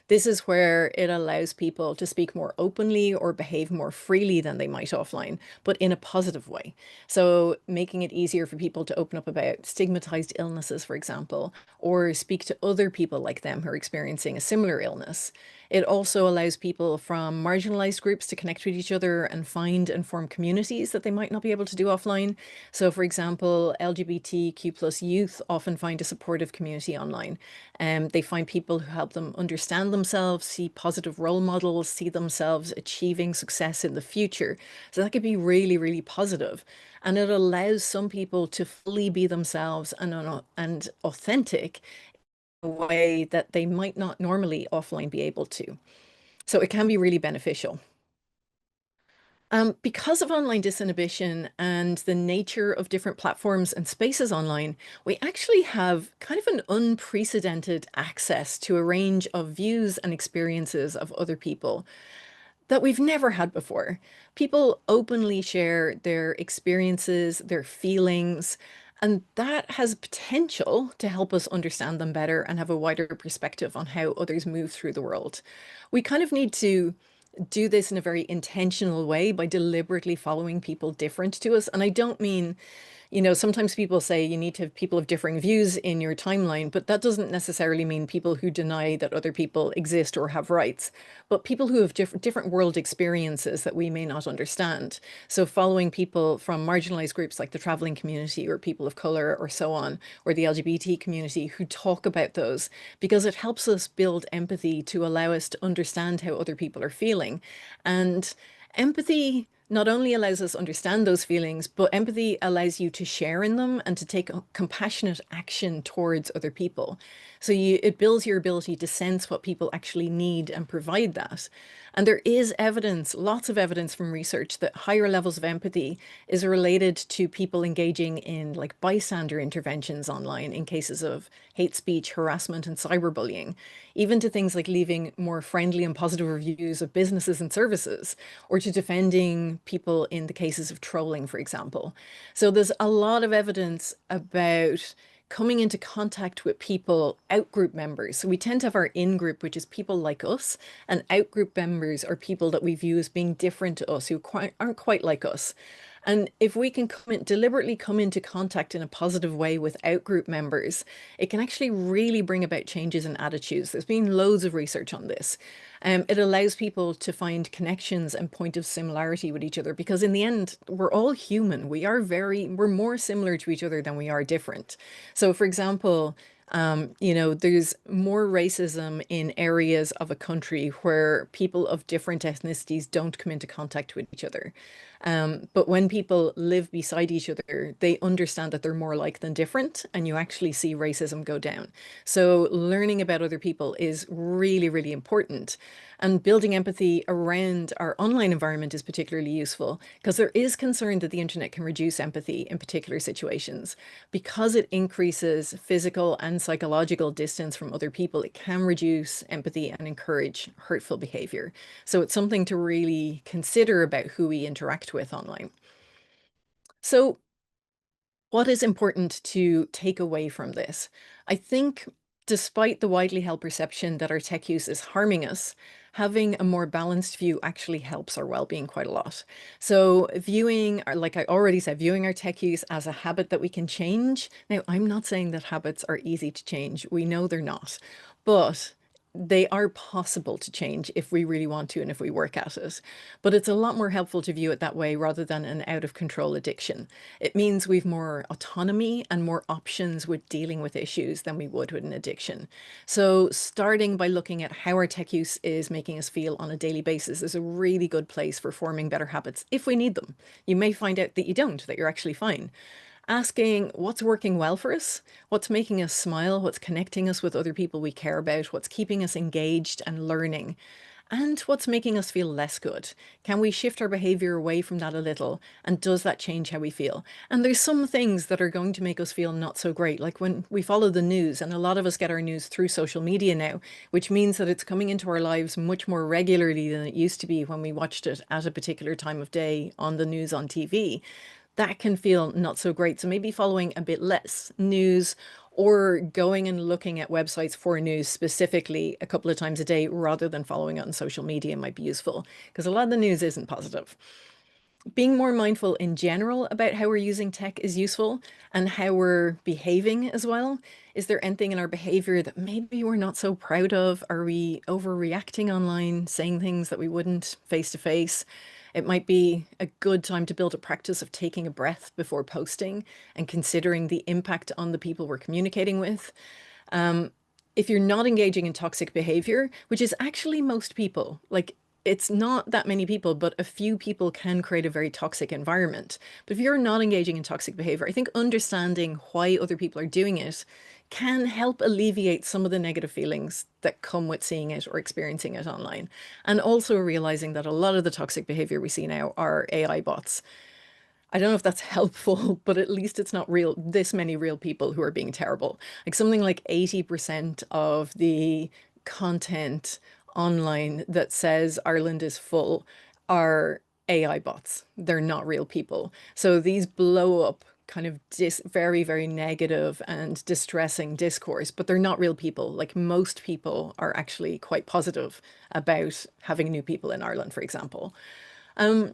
This is where it allows people to speak more openly or behave more freely than they might offline, but in a positive way. So making it easier for people to open up about stigmatized illnesses, for example, or speak to other people like them who are experiencing a similar illness. It also allows people from marginalized groups to connect with each other and find and form communities that they might not be able to do offline. So for example, LGBTQ plus us youth often find a supportive community online. They find people who help them understand themselves, see positive role models, see themselves achieving success in the future. So that could be really, really positive. And it allows some people to fully be themselves and authentic in a way that they might not normally offline be able to. So it can be really beneficial. Because of online disinhibition and the nature of different platforms and spaces online, we actually have kind of an unprecedented access to a range of views and experiences of other people that we've never had before. People openly share their experiences, their feelings, and that has potential to help us understand them better and have a wider perspective on how others move through the world. We kind of need to do this in a very intentional way by deliberately following people different to us. And I don't mean, sometimes people say you need to have people of differing views in your timeline, but that doesn't necessarily mean people who deny that other people exist or have rights, but people who have different world experiences that we may not understand. So following people from marginalized groups like the traveling community or people of color or so on, or the LGBT community who talk about those, because it helps us build empathy to allow us to understand how other people are feeling. And empathy not only allows us to understand those feelings, but empathy allows you to share in them and to take a compassionate action towards other people. So it builds your ability to sense what people actually need and provide that. And there is evidence, lots of evidence from research that higher levels of empathy is related to people engaging in like bystander interventions online in cases of hate speech, harassment, and cyberbullying, even to things like leaving more friendly and positive reviews of businesses and services, or to defending people in the cases of trolling, for example. So there's a lot of evidence about coming into contact with people, out-group members. So we tend to have our in-group, which is people like us, and out-group members are people that we view as being different to us, who aren't quite like us. And if we can deliberately come into contact in a positive way with out-group members, it can actually really bring about changes in attitudes. There's been loads of research on this. It allows people to find connections and point of similarity with each other because in the end, we're all human. We're more similar to each other than we are different. So for example, there's more racism in areas of a country where people of different ethnicities don't come into contact with each other. But when people live beside each other, they understand that they're more alike than different, and you actually see racism go down. So learning about other people is really, really important. And building empathy around our online environment is particularly useful because there is concern that the internet can reduce empathy in particular situations. Because it increases physical and psychological distance from other people, it can reduce empathy and encourage hurtful behavior. So it's something to really consider about who we interact with online. So what is important to take away from this? I think despite the widely held perception that our tech use is harming us, having a more balanced view actually helps our well-being quite a lot. So like I already said, viewing our tech use as a habit that we can change. Now, I'm not saying that habits are easy to change. We know they're not, but they are possible to change if we really want to and if we work at it. But it's a lot more helpful to view it that way rather than an out of control addiction. It means we've more autonomy and more options with dealing with issues than we would with an addiction. So starting by looking at how our tech use is making us feel on a daily basis is a really good place for forming better habits if we need them. You may find out that you don't, that you're actually fine. Asking what's working well for us, what's making us smile, what's connecting us with other people we care about, what's keeping us engaged and learning, and what's making us feel less good. Can we shift our behavior away from that a little? And does that change how we feel? And there's some things that are going to make us feel not so great, like when we follow the news, and a lot of us get our news through social media now, which means that it's coming into our lives much more regularly than it used to be when we watched it at a particular time of day on the news on TV. That can feel not so great. So maybe following a bit less news or going and looking at websites for news specifically a couple of times a day rather than following it on social media might be useful because a lot of the news isn't positive. Being more mindful in general about how we're using tech is useful and how we're behaving as well. Is there anything in our behavior that maybe we're not so proud of? Are we overreacting online, saying things that we wouldn't face to face? It might be a good time to build a practice of taking a breath before posting and considering the impact on the people we're communicating with. Um, if you're not engaging in toxic behavior, which is actually most people, like it's not that many people, but a few people can create a very toxic environment. But if you're not engaging in toxic behavior, I think understanding why other people are doing it can help alleviate some of the negative feelings that come with seeing it or experiencing it online. And also realizing that a lot of the toxic behavior we see now are AI bots. I don't know if that's helpful, but at least it's not real, this many real people who are being terrible. Like something like 80% of the content online that says Ireland is full are AI bots. They're not real people. So these blow up kind of very, very negative and distressing discourse, but they're not real people. Like most people are actually quite positive about having new people in Ireland, for example. Um,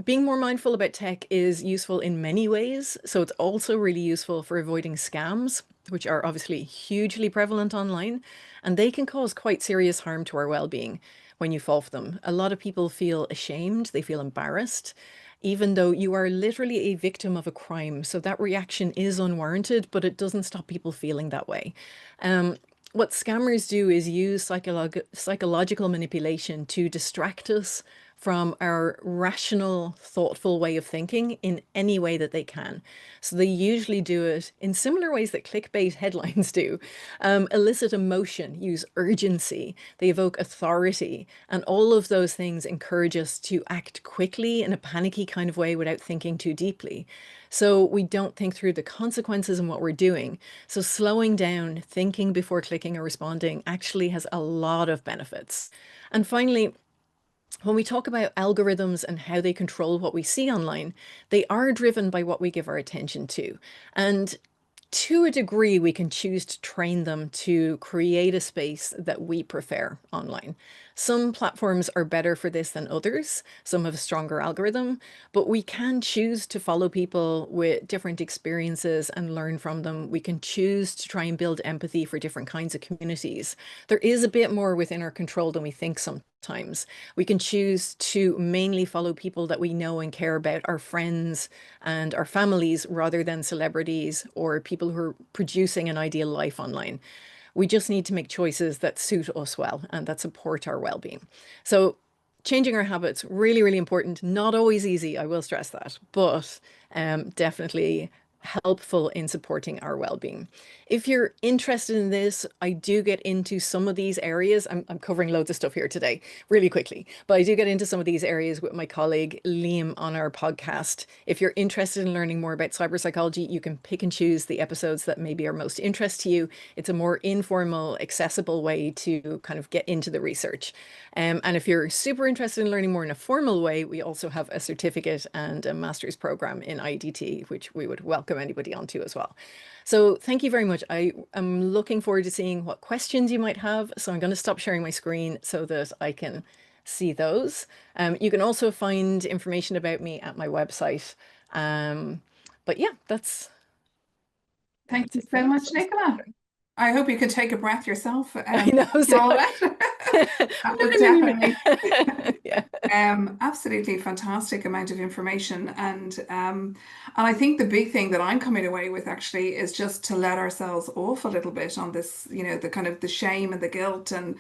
Being more mindful about tech is useful in many ways. So it's also really useful for avoiding scams, which are obviously hugely prevalent online, and they can cause quite serious harm to our well-being when you fall for them. A lot of people feel ashamed, they feel embarrassed, even though you are literally a victim of a crime. So that reaction is unwarranted, but it doesn't stop people feeling that way. Um, what scammers do is use psychological manipulation to distract us from our rational, thoughtful way of thinking in any way that they can. So they usually do it in similar ways that clickbait headlines do. Elicit emotion, use urgency, they evoke authority, and all of those things encourage us to act quickly in a panicky kind of way without thinking too deeply. So we don't think through the consequences and what we're doing. So slowing down, thinking before clicking or responding actually has a lot of benefits. And finally, when we talk about algorithms and how they control what we see online, they are driven by what we give our attention to. And to a degree, we can choose to train them to create a space that we prefer online. Some platforms are better for this than others. Some have a stronger algorithm, but we can choose to follow people with different experiences and learn from them. We can choose to try and build empathy for different kinds of communities. There is a bit more within our control than we think sometimes. We can choose to mainly follow people that we know and care about, our friends and our families, rather than celebrities or people who are producing an ideal life online. We just need to make choices that suit us well and that support our well-being. So changing our habits, really, really important. Not always easy, I will stress that, but definitely helpful in supporting our well-being. If you're interested in this, I do get into some of these areas. I'm covering loads of stuff here today, really quickly, but I do get into some of these areas with my colleague Liam on our podcast. If you're interested in learning more about cyber psychology, you can pick and choose the episodes that maybe are most interest to you. It's a more informal, accessible way to kind of get into the research. And if you're super interested in learning more in a formal way, we also have a certificate and a master's program in IDT, which we would welcome anybody onto as well. So thank you very much. I am looking forward to seeing what questions you might have. So I'm going to stop sharing my screen so that I can see those. You can also find information about me at my website. But yeah, Thank that's you it for so now. much, So Nicola. I hope you could take a breath yourself I know. after all that. That was Many, many, definitely yeah. absolutely fantastic amount of information. And I think the big thing that I'm coming away with actually is just to let ourselves off a little bit on this, the kind of the shame and the guilt and,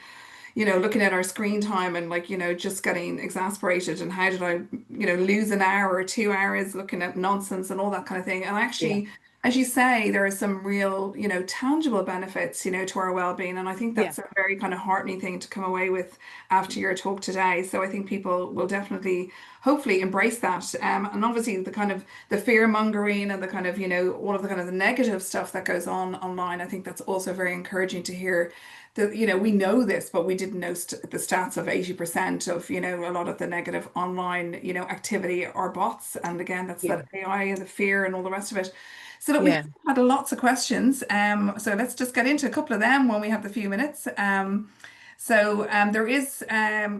looking at our screen time and like, just getting exasperated and how did I, lose an hour or 2 hours looking at nonsense and all that kind of thing. And Yeah. actually, as you say, there are some real, tangible benefits, to our well-being. And I think Yeah. that's a very kind of heartening thing to come away with after your talk today. So I think people will definitely, hopefully, embrace that. And obviously the kind of the fear mongering and the kind of, all of the kind of the negative stuff that goes on online. I think that's also very encouraging to hear that, we know this, but we didn't know the stats of 80% of, a lot of the negative online, activity are bots. And again, that's Yeah. that AI and the fear and all the rest of it. So that we Yeah. had lots of questions. So let's just get into a couple of them when we have the few minutes. So there is,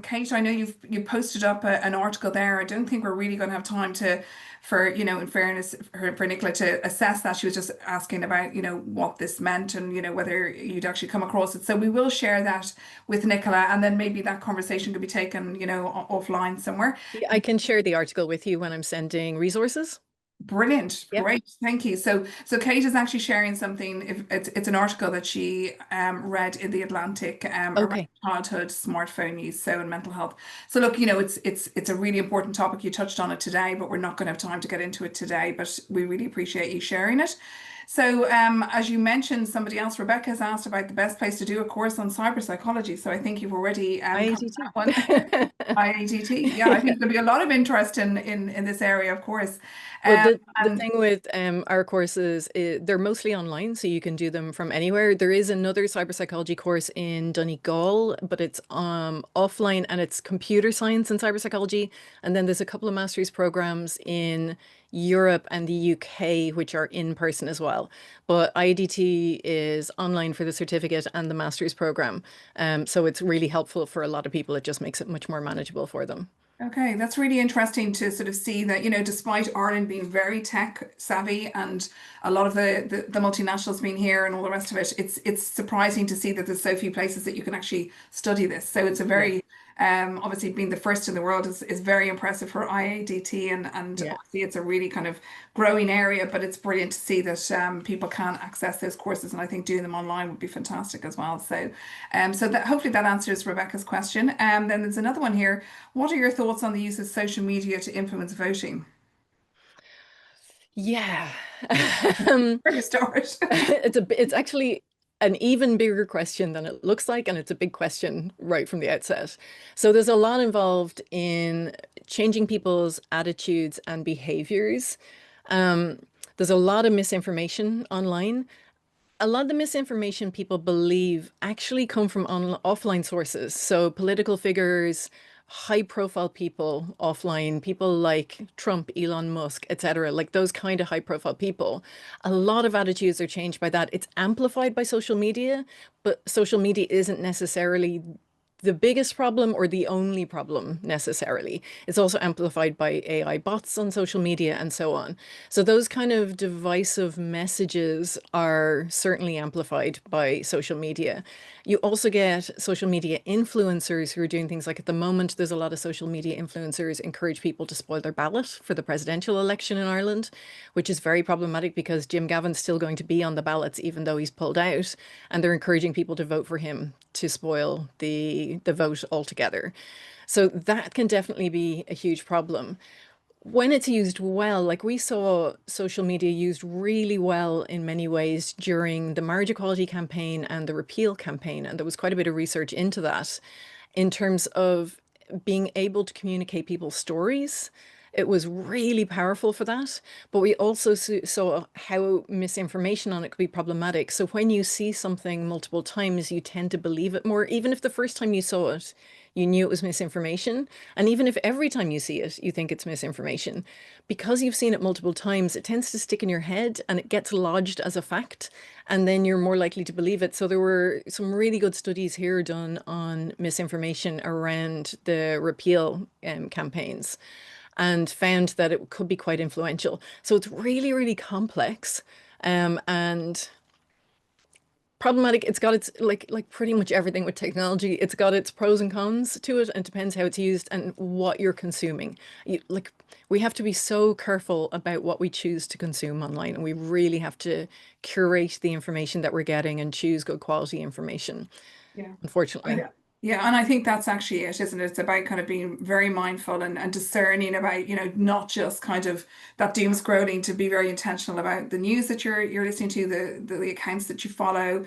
Kate, I know you posted up an article there. I don't think we're really going to have time to, for, in fairness, for Nicola to assess that. She was just asking about, what this meant and, whether you'd actually come across it. So we will share that with Nicola, and then maybe that conversation could be taken, offline somewhere. Yeah, I can share the article with you when I'm sending resources. Brilliant, Yep. great, thank you. So Kate is actually sharing something. If it's an article that she read in the Atlantic around Okay. childhood smartphone use, so and mental health. So look, it's a really important topic. You touched on it today, but we're not going to have time to get into it today. But we really appreciate you sharing it. So as you mentioned, somebody else, Rebecca, has asked about the best place to do a course on cyber psychology. So I think you've already covered that IATT. one. IATT. Yeah, I think there'll be a lot of interest in this area, of course. Well, Um, the and thing with our courses, they're mostly online, so you can do them from anywhere. There is another cyber psychology course in Donegal, but it's offline and it's computer science and cyber psychology. And then there's a couple of master's programs in Europe and the UK, which are in person as well. But IDT is online for the certificate and the master's program. So it's really helpful for a lot of people. It just makes it much more manageable for them. Okay, that's really interesting to sort of see that, despite Ireland being very tech savvy and a lot of the multinationals being here and all the rest of it, it's surprising to see that there's so few places that you can actually study this. So it's a Yeah. very, obviously being the first in the world is very impressive for IADT, and Yeah. obviously it's a really kind of growing area, but it's brilliant to see that people can access those courses, and I think doing them online would be fantastic as well. So that hopefully that answers Rebecca's question. Then there's another one here. What are your thoughts on the use of social media to influence voting? Yeah. Um, Where do you start? it's actually an even bigger question than it looks like, and it's a big question right from the outset. So there's a lot involved in changing people's attitudes and behaviors. Um, there's a lot of misinformation online. A lot of the misinformation people believe actually come from offline sources. So political figures, high profile people offline, people like Trump, Elon Musk, etc., like those kind of high profile people. A lot of attitudes are changed by that. It's amplified by social media, but social media isn't necessarily the biggest problem or the only problem necessarily. It's also amplified by AI bots on social media and so on. So those kind of divisive messages are certainly amplified by social media. You also get social media influencers who are doing things like at the moment, there's a lot of social media influencers encourage people to spoil their ballot for the presidential election in Ireland, which is very problematic because Jim Gavin's still going to be on the ballots even though he's pulled out, and they're encouraging people to vote for him to spoil the vote altogether. So that can definitely be a huge problem when it's used well. Like we saw social media used really well in many ways during the marriage equality campaign and the repeal campaign. And there was quite a bit of research into that in terms of being able to communicate people's stories. It was really powerful for that. But we also saw how misinformation on it could be problematic. So when you see something multiple times, you tend to believe it more, even if the first time you saw it, you knew it was misinformation. And even if every time you see it, you think it's misinformation, because you've seen it multiple times, it tends to stick in your head and it gets lodged as a fact. And then you're more likely to believe it. So there were some really good studies here done on misinformation around the repeal campaigns and found that it could be quite influential. So it's really, really complex and problematic. It's got its like pretty much everything with technology. It's got its pros and cons to it, and it depends how it's used and what you're consuming. Like we have to be so careful about what we choose to consume online, and we really have to curate the information that we're getting and choose good quality information, Yeah. unfortunately. Yeah, and I think that's actually it, isn't it? It's about kind of being very mindful and discerning about, not just kind of that doom scrolling, to be very intentional about the news that you're listening to, the accounts that you follow,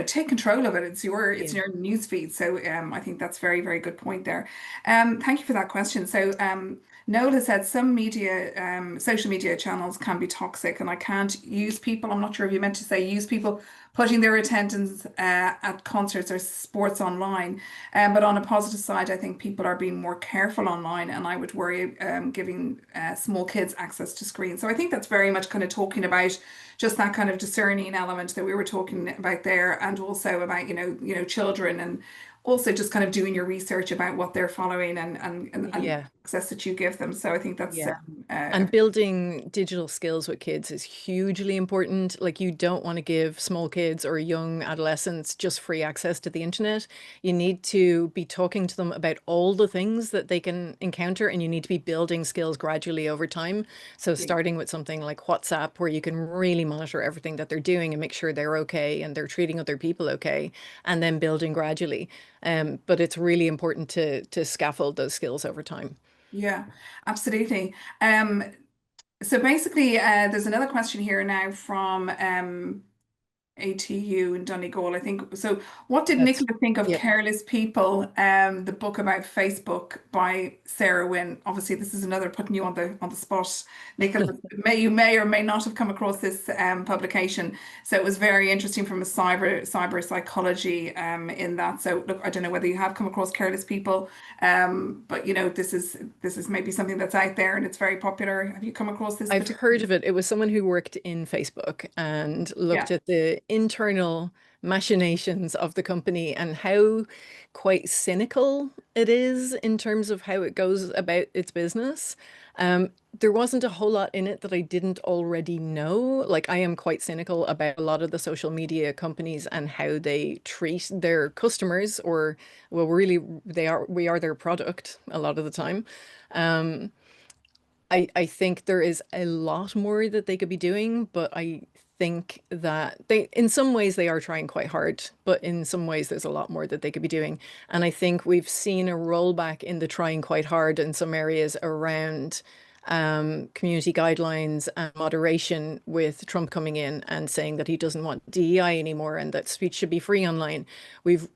take control of it. It's Yeah. your news feed. So I think that's very, very good point there. Thank you for that question. So Noel has said some social media channels can be toxic, and I can't use people. I'm not sure if you meant to say use people putting their attendance at concerts or sports online. But on a positive side, I think people are being more careful online, and I would worry giving small kids access to screens. So I think that's very much kind of talking about just that kind of discerning element that we were talking about there, and also about, children, and also just kind of doing your research about what they're following, and Yeah. access that you give them. So I think that's Yeah. And building digital skills with kids is hugely important. Like, you don't want to give small kids or young adolescents just free access to the internet. You need to be talking to them about all the things that they can encounter, and you need to be building skills gradually over time. So yeah, starting with something like WhatsApp, where you can really monitor everything that they're doing and make sure they're okay and they're treating other people okay, and then building gradually. But it's really important to scaffold those skills over time. yeah, absolutely. So basically, there's another question here now from ATU in Donegal, I think. So, what did That's, Nicola think of yeah. Careless People, the book about Facebook by Sarah Wynne? Obviously, this is another putting you on the spot, Nicola. You may or may not have come across this publication. So it was very interesting from a cyber psychology in that. So look, I don't know whether you have come across Careless People, but this is maybe something that's out there and it's very popular. Have you come across this I've particular? heard of it. It was someone who worked in Facebook and Yeah, looked at the internal machinations of the company and how quite cynical it is in terms of how it goes about its business. There wasn't a whole lot in it that I didn't already know. Like, I am quite cynical about a lot of the social media companies and how they treat their customers, or, well, really, we are their product a lot of the time. Um, I think there is a lot more that they could be doing, but I think that in some ways, they are trying quite hard, but in some ways, there's a lot more that they could be doing. And I think we've seen a rollback in the trying quite hard in some areas around community guidelines and moderation, with Trump coming in and saying that he doesn't want DEI anymore and that speech should be free online. We've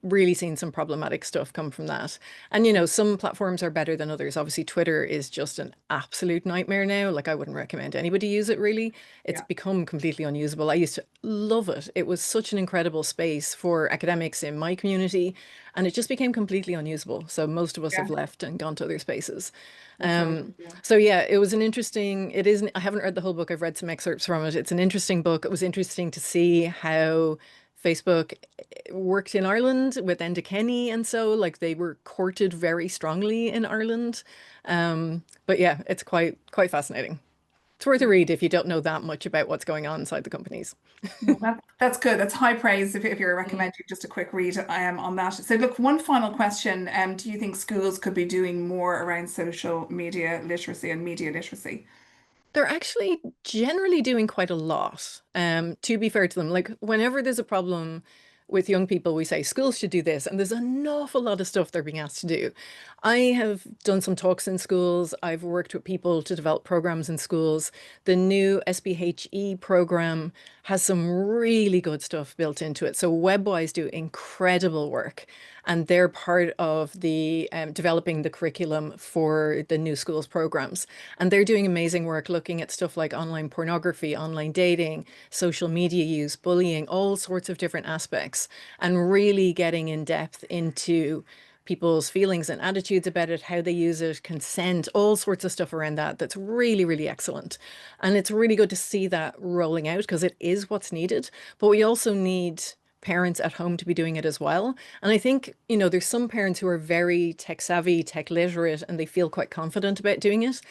really seen some problematic stuff come from that. And, some platforms are better than others. Obviously, Twitter is just an absolute nightmare now. Like, I wouldn't recommend anybody use it, really. It's yeah, become completely unusable. I used to love it. It was such an incredible space for academics in my community, and it just became completely unusable. So most of us yeah. have left and gone to other spaces. That's right. Um, Yeah. so yeah, it was an interesting, it isn't, I haven't read the whole book. I've read some excerpts from it. It's an interesting book. It was interesting to see how Facebook worked in Ireland with Enda Kenny, and so, like, they were courted very strongly in Ireland. But yeah, it's quite fascinating. It's worth a read if you don't know that much about what's going on inside the companies. No, that's good. That's high praise if you're Mm. recommending just a quick read on that. So look, one final question. Do you think schools could be doing more around social media literacy and media literacy? They're actually generally doing quite a lot, to be fair to them. Like, whenever there's a problem with young people, we say schools should do this, and there's an awful lot of stuff they're being asked to do. I have done some talks in schools. I've worked with people to develop programs in schools. The new SPHE program has some really good stuff built into it. So WebWise do incredible work, and they're part of the developing the curriculum for the new schools programs. And they're doing amazing work looking at stuff like online pornography, online dating, social media use, bullying, all sorts of different aspects, and really getting in depth into people's feelings and attitudes about it, how they use it, consent, all sorts of stuff around that. That's really, really excellent. And it's really good to see that rolling out, because it is what's needed. But we also need parents at home to be doing it as well. And I think, there's some parents who are very tech savvy, tech literate, and they feel quite confident about doing it,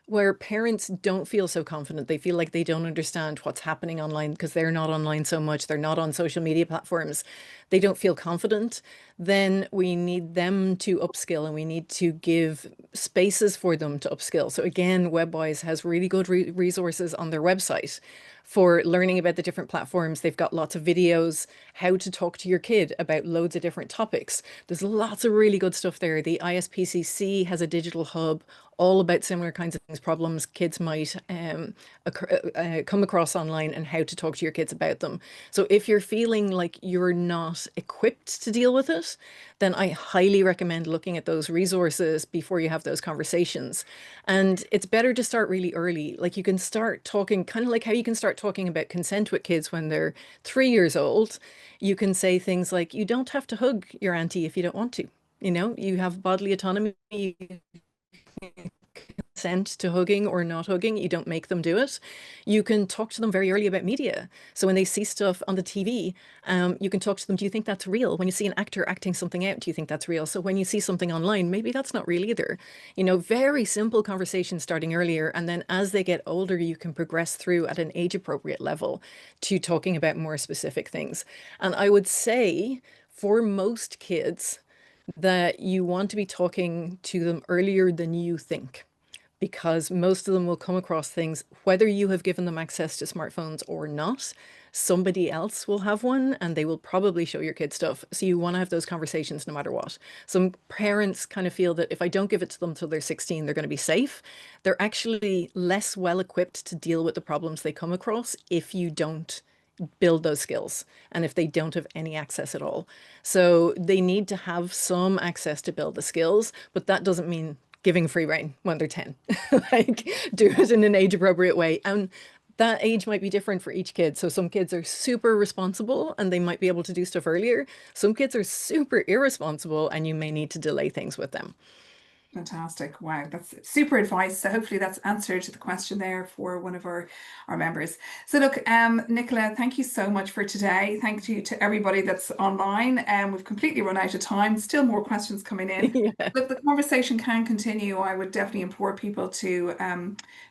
where parents don't feel so confident. They feel like they don't understand what's happening online because they're not online so much. They're not on social media platforms. They don't feel confident. Then we need them to upskill, and we need to give spaces for them to upskill. So again, WebWise has really good resources on their website for learning about the different platforms. They've got lots of videos, how to talk to your kid about loads of different topics. There's lots of really good stuff there. The ISPCC has a digital hub all about similar kinds of things, problems kids might come across online, and how to talk to your kids about them. So if you're feeling like you're not equipped to deal with it, then I highly recommend looking at those resources before you have those conversations. And it's better to start really early. Like, you can start talking, kind of like how you can start talking about consent with kids when they're 3 years old. You can say things like, you don't have to hug your auntie if you don't want to. You have bodily autonomy. You consent to hugging or not hugging. You don't make them do it. You can talk to them very early about media. So when they see stuff on the TV, you can talk to them. Do you think that's real? When you see an actor acting something out, do you think that's real? So when you see something online, maybe that's not real either. Very simple conversations starting earlier. And then as they get older, you can progress through at an age appropriate level to talking about more specific things. And I would say for most kids, that you want to be talking to them earlier than you think, because most of them will come across things, whether you have given them access to smartphones or not, somebody else will have one and they will probably show your kid stuff. So you want to have those conversations no matter what. Some parents kind of feel that if I don't give it to them till they're 16, they're going to be safe. They're actually less well equipped to deal with the problems they come across if you don't build those skills and if they don't have any access at all. So they need to have some access to build the skills, but that doesn't mean giving free rein when they're 10. Like do it in an age appropriate way. And that age might be different for each kid. So some kids are super responsible and they might be able to do stuff earlier. Some kids are super irresponsible and you may need to delay things with them. Fantastic. Wow, that's super advice. So hopefully that's answered the question there for one of our members. So look, Nicola, thank you so much for today. Thank you to everybody that's online. We've completely run out of time. Still more questions coming in. Yeah, Look, the conversation can continue. I would definitely implore people to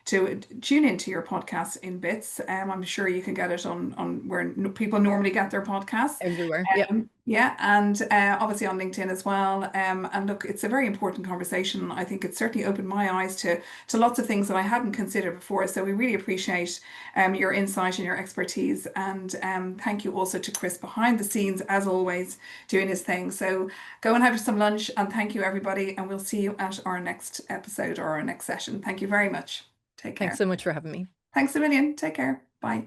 tune into your podcast in bits. I'm sure you can get it on where people normally get their podcasts. everywhere. Yep. Yeah, and obviously on LinkedIn as well. And look, it's a very important conversation. I think it certainly opened my eyes to lots of things that I hadn't considered before. So we really appreciate your insight and your expertise. And thank you also to Chris behind the scenes, as always, doing his thing. So go and have some lunch, and thank you, everybody. And we'll see you at our next episode or our next session. Thank you very much. Take Thanks care. so much for having me. Thanks a million. Take care. Bye.